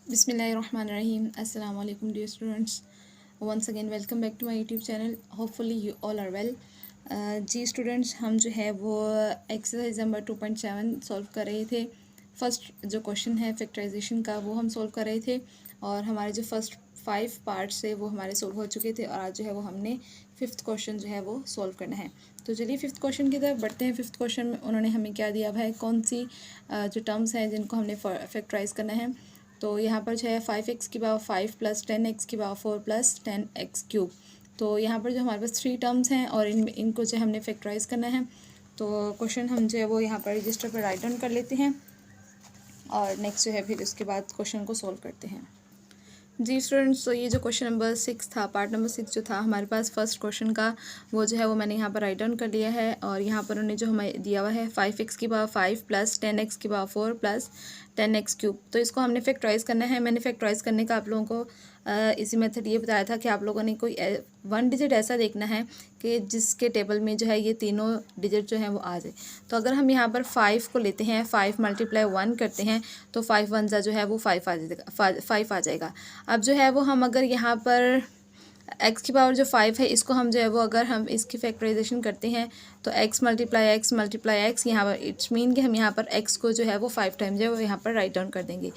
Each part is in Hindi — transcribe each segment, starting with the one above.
Bismillahirrahmanirrahim. Assalamu alaikum dear students. Once again welcome back to my YouTube channel. Hopefully you all are well. जी स्टूडेंट्स, हम जो है वो एक्सरसाइज नंबर 2.7 सॉल्व कर रहे थे। फर्स्ट जो क्वेश्चन है फैक्टराइजेशन का वो हम सॉल्व कर रहे थे और हमारे जो फर्स्ट 5 पार्ट्स है वो हमारे सॉल्व हो चुके थे और आज जो है वो हमने 5th क्वेश्चन जो है वो सॉल्व करना है। तो चलिए 5th क्वेश्चन की तरफ बढ़ते हैं। 5th क्वेश्चन में उन्होंने हमें क्या दिया हुआ है, कौन सी जो टर्म्स हैं जिनको हमने फैक्टराइज करना है। तो यहाँ पर जो है 5x की पावर 5 प्लस 10x की पावर 4 प्लस 10x क्यूब। तो यहाँ पर जो हमारे पास 3 टर्म्स हैं और इनको जो हमने फैक्टराइज करना है। तो क्वेश्चन हम जो है वो यहाँ पर रजिस्टर पर राइट डाउन कर लेते हैं और नेक्स्ट जो है फिर उसके बाद क्वेश्चन को सॉल्व करते हैं। जी स्टूडेंट्स, तो ये जो क्वेश्चन नंबर 6 था, पार्ट नंबर 6 जो था हमारे पास फर्स्ट क्वेश्चन का, वो जो है वो मैंने यहाँ पर राइट डाउन कर लिया है और यहाँ पर उन्होंने जो हमें दिया हुआ है 5x की पावर 5 प्लस 10x की पावर 4 प्लस 10x क्यूब। तो इसको हमने फैक्टराइज करना है। मैंने फैक्टराइज करने का आप लोगों को इसी मेथड ये बताया था कि आप लोगों ने कोई 1 डिजिट ऐसा देखना है कि जिसके टेबल में जो है ये तीनों डिजिट जो है वो आ जाए। तो अगर हम यहाँ पर 5 को लेते हैं, 5 मल्टीप्लाई 1 करते हैं तो 5 1 जो है वो 5 आ जाएगा। अब जो है वो हम अगर यहाँ पर x की पावर जो 5 है इसको हम जो है वो अगर हम इसकी फैक्टराइजेशन करते हैं तो x मल्टीप्लाई x यहाँ पर इट्स मीन कि हम यहाँ पर x को जो है वो 5 टाइम जो है वो यहाँ पर राइट डाउन कर देंगे।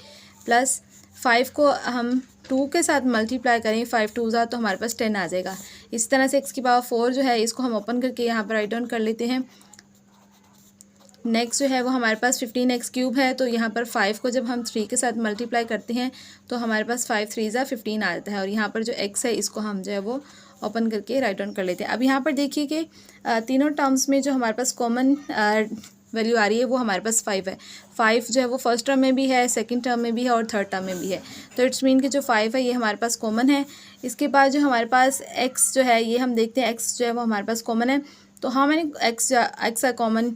प्लस 5 को हम 2 के साथ मल्टीप्लाई करें, 5 2 तो हमारे पास 10 आ जाएगा। इस तरह से x की पावर 4 जो है इसको हम ओपन करके यहाँ पर राइट डाउन कर लेते हैं। नेक्स्ट जो है वो हमारे पास 15x क्यूब है। तो यहाँ पर 5 को जब हम 3 के साथ मल्टीप्लाई करते हैं तो हमारे पास 5 3 15 आ जाता है और यहाँ पर जो x है इसको हम जो है वो ओपन करके राइट डाउन कर लेते हैं। अब यहाँ पर देखिए कि तीनों टर्म्स में जो हमारे पास कॉमन वैल्यू आ रही है वो हमारे पास 5 है। 5 जो है वो फर्स्ट टर्म में भी है, सेकंड टर्म में भी है और थर्ड टर्म में भी है। तो इट्स मीन कि जो 5 है ये हमारे पास कॉमन है। इसके बाद जो हमारे पास x जो है ये हम देखते हैं, x जो है वो हमारे पास कॉमन है। तो how many x are common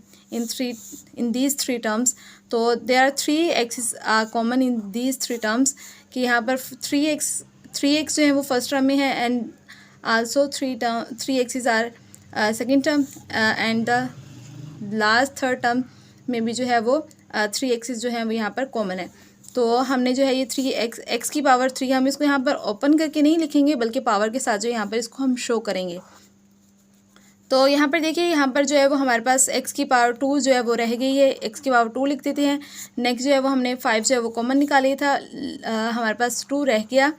in these three terms। तो there are 3 x's are common in these 3 terms कि यहाँ पर 3x जो है वो फर्स्ट टर्म में है and also 3 x's are second term and the last third term में भी जो है वो 3 x's जो है वो यहाँ पर कॉमन है। तो हमने जो है ये 3x की पावर 3 हम इसको यहाँ पर ओपन करके नहीं लिखेंगे बल्कि पावर के साथ जो यहाँ पर इसको हम शो करेंगे। तो यहाँ पर देखिए, यहाँ पर जो है वो हमारे पास x की पावर 2 जो है वो रह गई है, x की पावर 2 लिख देते हैं। नेक्स्ट जो है वो हमने 5 जो है वो कॉमन निकाली था, हमारे पास 2 रह गया,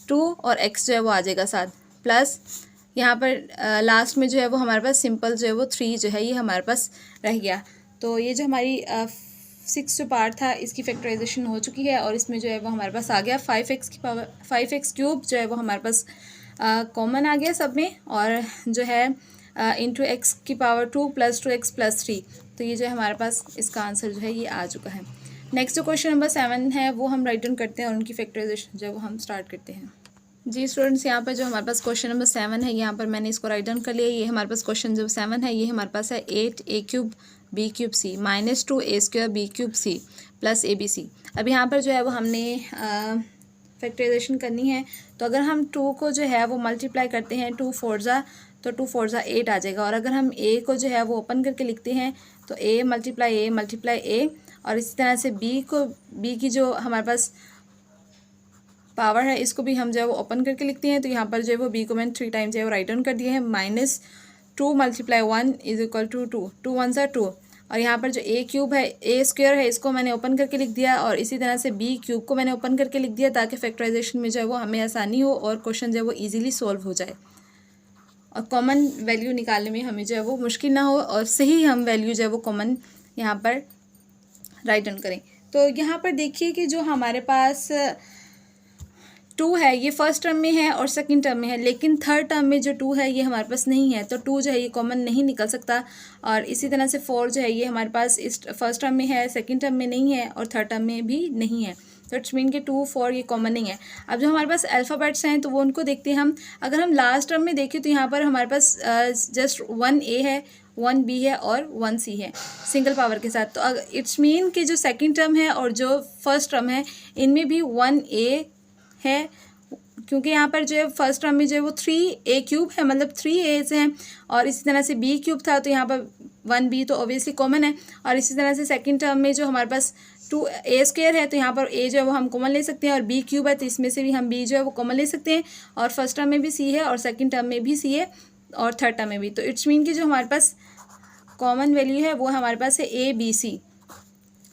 2 और x जो है वो आ जाएगा साथ। प्लस यहाँ पर लास्ट में जो है वो हमारे पास सिंपल जो है वो 3 जो है ये हमारे पास रह गया। तो ये जो हमारी 6 जो पार्ट था इसकी फैक्टराइजेशन हो चुकी है और इसमें जो है वो हमारे पास आ गया 5x की पावर 5x क्यूब जो है वो हमारे पास कॉमन आ गया सब में और जो है इंटू x की पावर 2 प्लस 2x प्लस 3। तो ये जो है हमारे पास इसका आंसर जो है ये आ चुका है। नेक्स्ट जो क्वेश्चन नंबर 7 है वो हम राइट डाउन करते हैं और उनकी फैक्टराइजेशन जो है वो हम स्टार्ट करते हैं। जी स्टूडेंट्स, यहाँ पर जो हमारे पास क्वेश्चन नंबर 7 है यहाँ पर मैंने इसको राइट डाउन कर लिया। ये हमारे पास क्वेश्चन जो 7 है ये हमारे पास है 8a cube b cube c minus 2a square b cube c plus abc। अब यहाँ पर जो है वो हमने फैक्टराइजेशन करनी है। तो अगर हम 2 को जो है वो मल्टीप्लाई करते हैं 2 4 तो 2 4 8 आ जाएगा और अगर हम a को जो है वो ओपन करके लिखते हैं तो a मल्टीप्लाई a और इसी तरह से b की जो हमारे पास पावर है इसको भी हम जो है वो ओपन करके लिखते हैं। तो यहाँ पर जो है वो b को मैंने 3 टाइम जो है वो राइट डाउन कर दिया है। Minus 2 multiply 1 is equal to 2, 2 1 2 और यहाँ पर जो a क्यूब है a स्क्वायर है इसको मैंने ओपन करके लिख दिया और इसी तरह से b क्यूब को मैंने ओपन करके लिख दिया ताकि फैक्टराइजेशन में जो है वो हमें आसानी हो और क्वेश्चन जो है वो ईजिली सॉल्व हो जाए और कॉमन वैल्यू निकालने में हमें जो है वो मुश्किल ना हो और सही हम वैल्यू जो है वो कॉमन यहाँ पर राइट डाउन करें। तो यहाँ पर देखिए कि जो हमारे पास 2 है ये फर्स्ट टर्म में है और सेकंड टर्म में है, लेकिन थर्ड टर्म में जो 2 है ये हमारे पास नहीं है। तो 2 जो है ये कॉमन नहीं निकल सकता और इसी तरह से 4 जो है ये हमारे पास इस फर्स्ट टर्म में है, सेकंड टर्म में नहीं है और थर्ड टर्म में भी नहीं है। तो इट्स मीन कि 2 4 ये कॉमन नहीं है। अब जो हमारे पास अल्फ़ाबेट्स हैं तो वो उनको देखते हैं हम। अगर हम लास्ट टर्म में देखें तो यहाँ पर हमारे पास जस्ट 1a है, 1b है और 1c है सिंगल पावर के साथ। तो अगर इट्स मीन कि जो सेकंड टर्म है और जो फर्स्ट टर्म है इनमें भी 1a है क्योंकि यहाँ पर जो है फर्स्ट टर्म में जो है वो 3a क्यूब है, मतलब 3a's हैं और इसी तरह से b क्यूब था तो यहाँ पर 1b तो ऑब्वियसली कॉमन है और इसी तरह से सेकंड टर्म में जो हमारे पास 2a² है तो यहाँ पर a जो है वो हम कॉमन ले सकते हैं, और b³ है तो इसमें से भी हम b जो है वो कॉमन ले सकते हैं, और फर्स्ट टर्म में भी c है और सेकंड टर्म में भी c है और थर्ड टर्म में भी। तो इट्स मीन कि जो हमारे पास कॉमन वैल्यू है वो हमारे पास है a b c।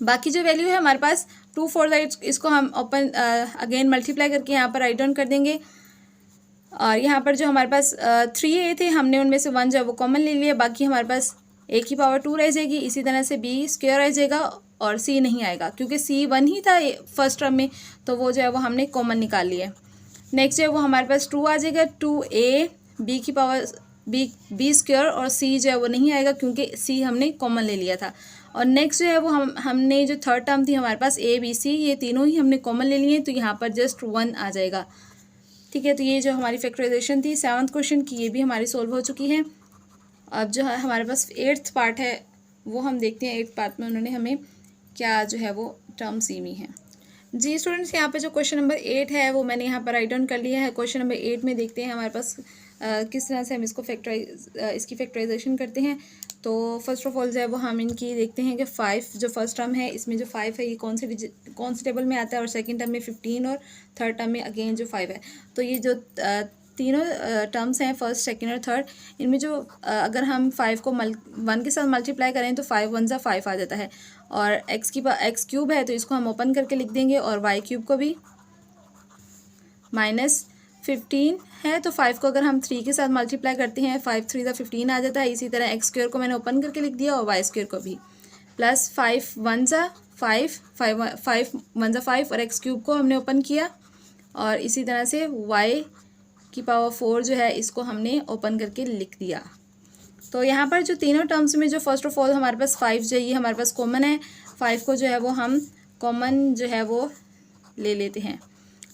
बाकी जो वैल्यू है हमारे पास 2 4 इसको हम ओपन अगेन मल्टीप्लाई करके यहाँ पर राइट डाउन कर देंगे, और यहाँ पर जो हमारे पास 3a थे हमने उनमें से 1 जो है वो कॉमन ले लिया, बाकी हमारे पास a² रह जाएगी। इसी तरह से b² रह जाएगा और c नहीं आएगा क्योंकि c 1 ही था फर्स्ट टर्म में, तो वो जो है वो हमने कॉमन निकाल लिया। नेक्स्ट जो है वो हमारे पास 2 आ जाएगा, 2a b² और c जो है वो नहीं आएगा क्योंकि c हमने कॉमन ले लिया था। और नेक्स्ट जो है वो हमने जो थर्ड टर्म थी हमारे पास a b c, ये तीनों ही हमने कॉमन ले लिए, तो यहाँ पर जस्ट 1 आ जाएगा। ठीक है, तो ये जो हमारी फैक्टराइजेशन थी 7th क्वेश्चन की, ये भी हमारी सोल्व हो चुकी है। अब जो है हमारे पास 8th पार्ट है वो हम देखते हैं। 8th पार्ट में उन्होंने हमें क्या जो है वो टर्म्स दी हुई हैं। जी स्टूडेंट्स, यहाँ पे जो क्वेश्चन नंबर 8 है वो मैंने यहाँ पर राइट डाउन कर लिया है। क्वेश्चन नंबर 8 में देखते हैं हमारे पास किस तरह से हम इसको इसकी फैक्टराइजेशन करते हैं। तो फर्स्ट ऑफ ऑल जो है वो हम इनकी देखते हैं कि 5 जो फर्स्ट टर्म है इसमें जो 5 है ये कौन से टेबल में आता है, और सेकंड टर्म में 15 और थर्ड टर्म में अगेन जो 5 है। तो ये जो तीनों टर्म्स हैं फर्स्ट सेकंड और थर्ड, इनमें जो अगर हम 5 को 1 के साथ मल्टीप्लाई करें तो 5 1 5 आ जाता है, और x³ है तो इसको हम ओपन करके लिख देंगे, और y³ को भी -15 है तो 5 को अगर हम 3 के साथ मल्टीप्लाई करते हैं 5 3 15 आ जाता है। इसी तरह x² को मैंने ओपन करके लिख दिया, और y² को भी प्लस 5 1 5 5 1 5 और x³ को हमने ओपन किया, और इसी तरह से y⁴ जो है इसको हमने ओपन करके लिख दिया। तो यहाँ पर जो तीनों टर्म्स में जो फर्स्ट ऑफ ऑल हमारे पास 5 जो ये हमारे पास कॉमन है, 5 को जो है वो हम कॉमन जो है वो ले लेते हैं।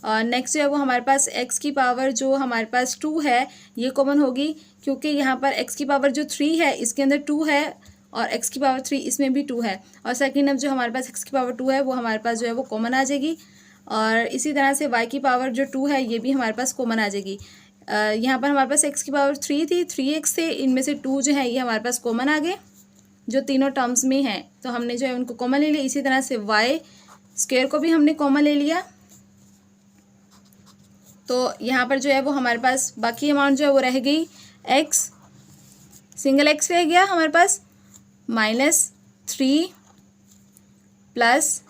और नेक्स्ट जो है वो हमारे पास x² जो हमारे पास 2 है ये कॉमन होगी, क्योंकि यहाँ पर x² जो 3 है इसके अंदर 2 है, और x³ इसमें भी 2 है, और सेकेंड अब जो हमारे पास x² है वो हमारे पास जो है वो कॉमन आ जाएगी। और इसी तरह से y² जो 2 है ये भी हमारे पास कॉमन आ जाएगी। यहाँ पर हमारे पास x³ 3 थी, 3x थे, इनमें से 2 जो है ये हमारे पास कॉमन आ गए जो तीनों टर्म्स में हैं, तो हमने जो है उनको कॉमन ले लिया। इसी तरह से y² को भी हमने कॉमन ले लिया, तो यहाँ पर जो है वो हमारे पास बाकी अमाउंट जो है वो रह गई x, सिंगल x रह गया हमारे पास -3 प्लस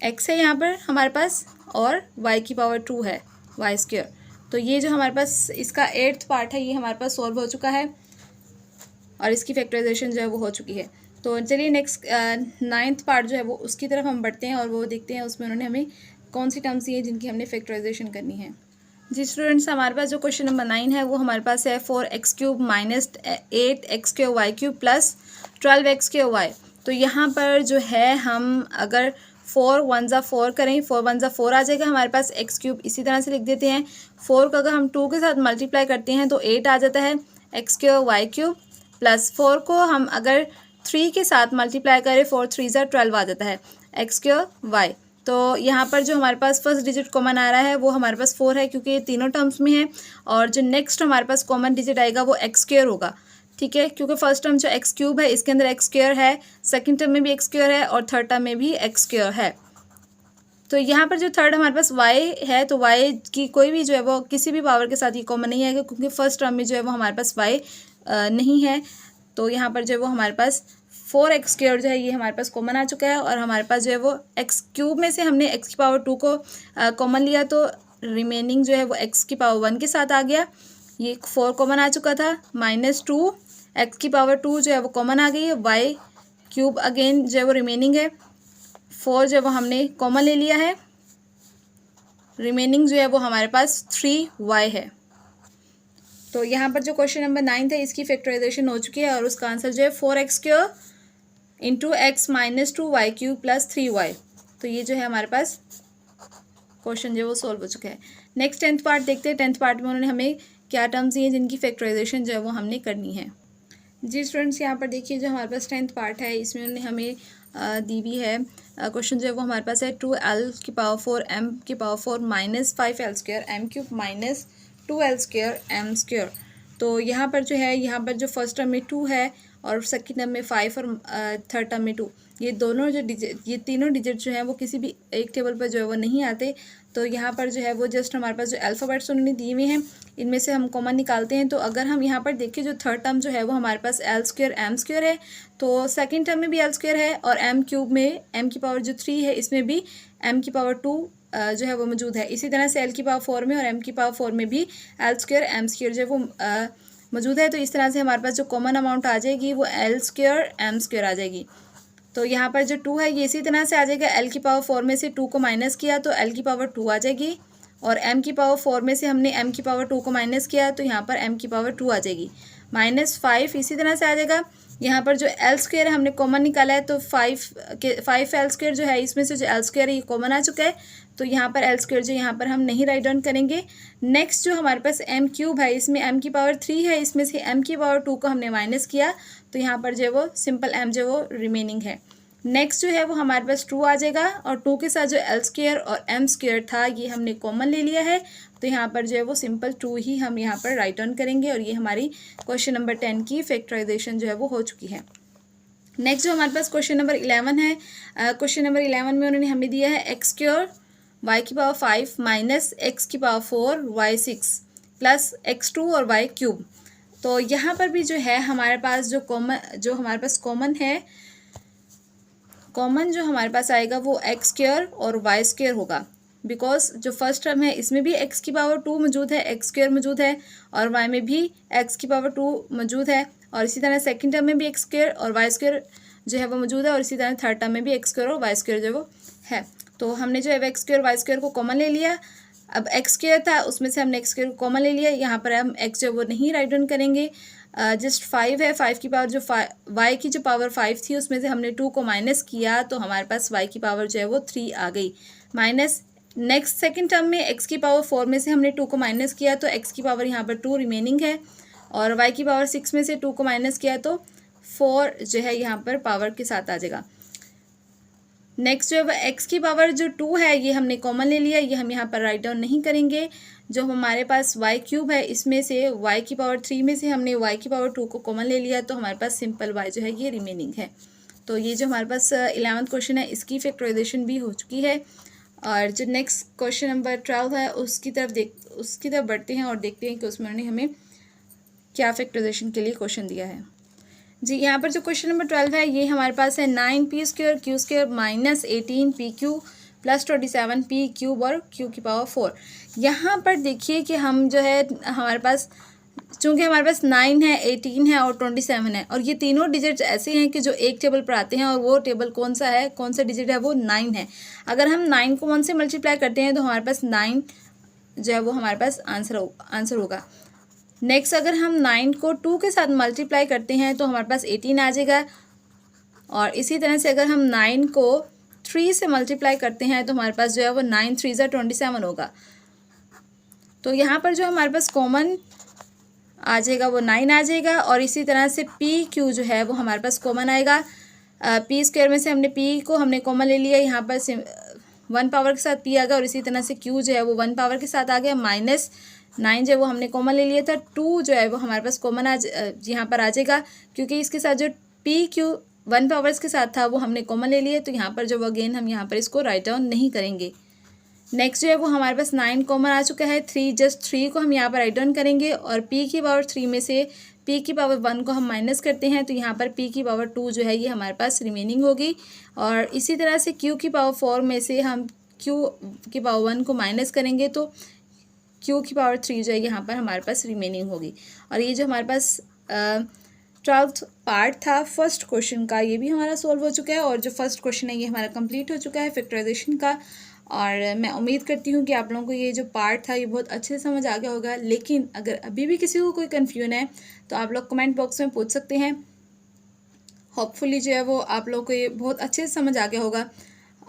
x है यहाँ पर हमारे पास, और y⁴ है y²। तो ये जो हमारे पास इसका 8th पार्ट है ये हमारे पास सॉल्व हो चुका है, और इसकी फैक्टराइजेशन जो है वो हो चुकी है। तो चलिए नेक्स्ट 9th पार्ट जो है वो उसकी तरफ हम बढ़ते हैं, और वो देखते हैं उसमें उन्होंने हमें कौन सी टर्म्स दी हैं जिनकी हमने फैक्टराइजेशन करनी है। जी स्टूडेंट्स, हमारे पास जो क्वेश्चन नंबर 9 है वो हमारे पास है 4x³ - 8x² y³ plus 12x² y। तो यहाँ पर जो है हम अगर 4 1 4 करें, 4 1 4 आ जाएगा हमारे पास, x³ इसी तरह से लिख देते हैं। 4 को अगर हम 2 के साथ मल्टीप्लाई करते हैं तो 8 आ जाता है, x² y³ प्लस 4 को हम अगर 3 के साथ मल्टीप्लाई करें 4 3 12 आ जाता है, x² y। तो यहाँ पर जो हमारे पास फर्स्ट डिजिट कॉमन आ रहा है वो हमारे पास 4 है क्योंकि ये तीनों टर्म्स में है, और जो नेक्स्ट हमारे पास कॉमन डिजिट आएगा वो x² होगा। ठीक है, क्योंकि फर्स्ट टर्म जो x³ है इसके अंदर x² है, सेकंड टर्म में भी x² है, और थर्ड टर्म में भी x² है। तो यहाँ पर जो थर्ड हमारे पास y है, तो y की कोई भी जो है वो किसी भी पावर के साथ ये कॉमन नहीं आएगा, क्योंकि फर्स्ट टर्म में जो है वो हमारे पास y नहीं है। तो यहाँ पर जो है वो हमारे पास 4x² जो है ये हमारे पास कॉमन आ चुका है, और हमारे पास जो है वो x³ में से हमने x⁴ को कॉमन लिया, तो रिमेनिंग जो है वो x⁴ के साथ आ गया। ये 4 कॉमन आ चुका था, -2 x⁴ जो है वो कॉमन आ गई है, y³ अगेन जो है वो रिमेनिंग है, 4 जो है वो हमने कॉमन ले लिया है, रिमेनिंग जो है वो हमारे पास 3y है। तो यहाँ पर जो क्वेश्चन नंबर 9 है इसकी फैक्टराइजेशन हो चुकी है, और उसका आंसर जो है 4x² × x - 2y³ plus 3y। तो ये जो है हमारे पास क्वेश्चन जो है वो सॉल्व हो चुका है। नेक्स्ट 10th पार्ट देखते हैं। 10th पार्ट में उन्होंने हमें क्या टर्म्स दिए जिनकी फैक्टराइजेशन जो है वो हमने करनी है। जी स्टूडेंट्स, यहाँ पर देखिए जो हमारे पास 10th पार्ट है इसमें उन्होंने हमें दी हुई है क्वेश्चन जो है वो हमारे पास है 2l⁴ m⁴ -5l² m³ - 2l² m²। तो यहाँ पर जो है यहाँ पर जो फर्स्ट टर्म में 2 है और सेकंड टर्म में 5 और थर्ड टर्म में 2, ये दोनों जो डिजिट, ये तीनों डिजिट जो हैं वो किसी भी एक टेबल पर जो है वो नहीं आते। तो यहाँ पर जो है वो जस्ट हमारे पास जो अल्फ़ाबेट्स उन्होंने दिए हुए हैं इनमें से हम कॉमन निकालते हैं। तो अगर हम यहाँ पर देखें जो थर्ड टर्म जो है वो हमारे पास एल स्क्वायर एम स्क्वायर है, तो सेकंड टर्म में भी एल स्क्वायर है और एम क्यूब में एम की पावर जो 3 है इसमें भी एम की पावर 2 जो है वो मौजूद है। इसी तरह से एल की पावर 4 में और एम की पावर 4 में भी एल स्क्वायर एम स्क्वायर जो है वो मौजूद है। तो इस तरह से हमारे पास जो कॉमन अमाउंट आ जाएगी वो एल स्क्वायर एम स्क्वायर आ जाएगी। तो यहाँ पर जो 2 है ये इसी तरह से आ जाएगा, एल की पावर 4 में से 2 को माइनस किया तो एल की पावर 2 आ जाएगी, और एम की पावर 4 में से हमने एम की पावर 2 को माइनस किया तो यहाँ पर एम की पावर 2 आ जाएगी। -5 इसी तरह से आ जाएगा। यहाँ पर जो एल स्क्वायर है हमने कॉमन निकाला है, तो 5 एल स्क्वायर जो है इसमें से जो एल स्क्वायर है ये कॉमन आ चुका है, तो यहाँ पर एल स्क्वायर जो यहाँ पर हम नहीं राइट डाउन करेंगे। नेक्स्ट जो हमारे पास एम क्यूब है इसमें एम की पावर 3 है, इसमें से एम की पावर 2 को हमने माइनस किया तो यहाँ पर जो है वो सिंपल एम जो है वो रिमेनिंग है। नेक्स्ट जो है वो हमारे पास 2 आ जाएगा, और 2 के साथ जो एल स्क्वायर और एम स्क्वायर था ये हमने कॉमन ले लिया है, तो यहाँ पर जो है वो सिंपल 2 ही हम यहाँ पर राइट डाउन करेंगे। और ये हमारी क्वेश्चन नंबर 10 की फैक्टराइजेशन जो है वो हो चुकी है। नेक्स्ट जो हमारे पास क्वेश्चन नंबर 11 है, क्वेश्चन नंबर 11 में उन्होंने हमें दिया है एक्स स्क्वायर वाई की पावर 5 माइनस एक्स की पावर 4 वाई 6 प्लस x2 और वाई क्यूब। तो यहाँ पर भी जो है हमारे पास जो कॉमन है, कॉमन जो हमारे पास आएगा वो एक्स स्क्वायर और वाई स्क्वायर होगा, बिकॉज जो फर्स्ट टर्म है इसमें भी एक्स की पावर 2 मौजूद है, एक्स स्क्वायर मौजूद है, और वाई में भी एक्स की पावर 2 मौजूद है, और इसी तरह सेकंड टर्म में भी एक्स स्क्वायर और वाई स्क्वायर जो है वो मौजूद है, और इसी तरह थर्ड टर्म में भी एक्स स्क्वायर और वाई स्क्वायर जो है वो है। तो हमने जो है एक्स स्क्वायर वाई स्क्वायर को कॉमन ले लिया। अब एक्स स्क्वायर था उसमें से हमने एक्स स्क्वायर को कॉमन ले लिया, यहाँ पर हम एक्स जो वो नहीं राइट डाउन करेंगे। जस्ट 5 है, 5 की पावर जो वाई की जो पावर 5 थी उसमें से हमने 2 को माइनस किया तो हमारे पास वाई की पावर जो है वो 3 आ गई। माइनस नेक्स्ट सेकंड टर्म में एक्स की पावर 4 में से हमने 2 को माइनस किया तो एक्स की पावर यहाँ पर 2 रिमेनिंग है, और वाई की पावर 6 में से 2 को माइनस किया तो 4 जो है यहाँ पर पावर के साथ आ जाएगा। नेक्स्ट जो है एक्स की पावर जो 2 है ये हमने कॉमन ले लिया, ये हम यहाँ पर राइट डाउन नहीं करेंगे। जो हमारे पास वाई क्यूब है इसमें से वाई की पावर 3 में से हमने वाई की पावर 2 को कॉमन ले लिया तो हमारे पास सिंपल वाई जो है ये रिमेनिंग है। तो ये जो हमारे पास 11th क्वेश्चन है इसकी फैक्टराइजेशन भी हो चुकी है। और जो नेक्स्ट क्वेश्चन नंबर 12 है उसकी तरफ बढ़ते हैं और देखते हैं कि उसमें उन्होंने हमें क्या फैक्टराइजेशन के लिए क्वेश्चन दिया है। जी यहाँ पर जो क्वेश्चन नंबर 12 है ये हमारे पास है 9p square Q square minus 18pq plus 27p cube और q की पावर 4। यहाँ पर देखिए कि हम जो है हमारे पास चूँकि हमारे पास 9 है, 18 है और 27 है, और ये तीनों डिजिट्स ऐसे हैं कि जो एक टेबल पर आते हैं, और वो टेबल कौन सा डिजिट है वो 9 है। अगर हम 9 को 1 से मल्टीप्लाई करते हैं तो हमारे पास 9 जो है वो हमारे पास आंसर होगा। नेक्स्ट अगर हम 9 को 2 के साथ मल्टीप्लाई करते हैं तो हमारे पास 18 आ जाएगा, और इसी तरह से अगर हम 9 को 3 से मल्टीप्लाई करते हैं तो हमारे पास जो है वो 9 3 27 होगा। तो यहाँ पर जो हमारे पास कॉमन आ जाएगा वो 9 आ जाएगा, और इसी तरह से पी क्यू जो है वो हमारे पास कॉमन आएगा। पी स्क्वायर में से हमने पी को हमने कॉमन ले लिया, यहाँ पर 1 पावर के साथ पी आ गया, और इसी तरह से क्यू जो है वो 1 पावर के साथ आ गया। माइनस 9 जो है वो हमने कॉमन ले लिया था, 2 जो है वो हमारे पास कॉमन यहाँ पर आ जाएगा, क्योंकि इसके साथ जो पी क्यू 1 पावर्स के साथ था वो हमने कॉमन ले लिया, तो यहाँ पर जो अगेन हम यहाँ पर इसको राइट डाउन नहीं करेंगे। नेक्स्ट जो है वो हमारे पास 9 कॉमन आ चुका है, 3 को हम यहाँ पर राइट डाउन करेंगे, और p की पावर 3 में से p की पावर 1 को हम माइनस करते हैं तो यहाँ पर p की पावर 2 जो है ये हमारे पास रिमेनिंग होगी, और इसी तरह से q की पावर 4 में से हम q की पावर 1 को माइनस करेंगे तो q की पावर 3 जो है यहाँ पर हमारे पास रिमेनिंग होगी। और ये जो हमारे पास 12th पार्ट था फर्स्ट क्वेश्चन का ये भी हमारा सॉल्व हो चुका है, और जो फर्स्ट क्वेश्चन है ये हमारा कंप्लीट हो चुका है फैक्टराइजेशन का। और मैं उम्मीद करती हूँ कि आप लोगों को ये जो पार्ट था ये बहुत अच्छे से समझ आ गया होगा। लेकिन अगर अभी भी किसी को कोई कन्फ्यूजन है तो आप लोग कमेंट बॉक्स में पूछ सकते हैं। होपफुली जो है वो आप लोगों को ये बहुत अच्छे से समझ आ गया होगा।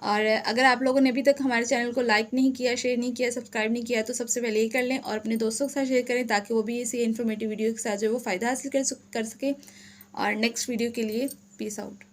और अगर आप लोगों ने अभी तक हमारे चैनल को लाइक नहीं किया, शेयर नहीं किया, सब्सक्राइब नहीं किया तो सबसे पहले ये कर लें, और अपने दोस्तों के साथ शेयर करें ताकि वो भी इसी इन्फॉर्मेटिव वीडियो के साथ जो है वो फ़ायदा हासिल कर सके। और नेक्स्ट वीडियो के लिए पीस आउट।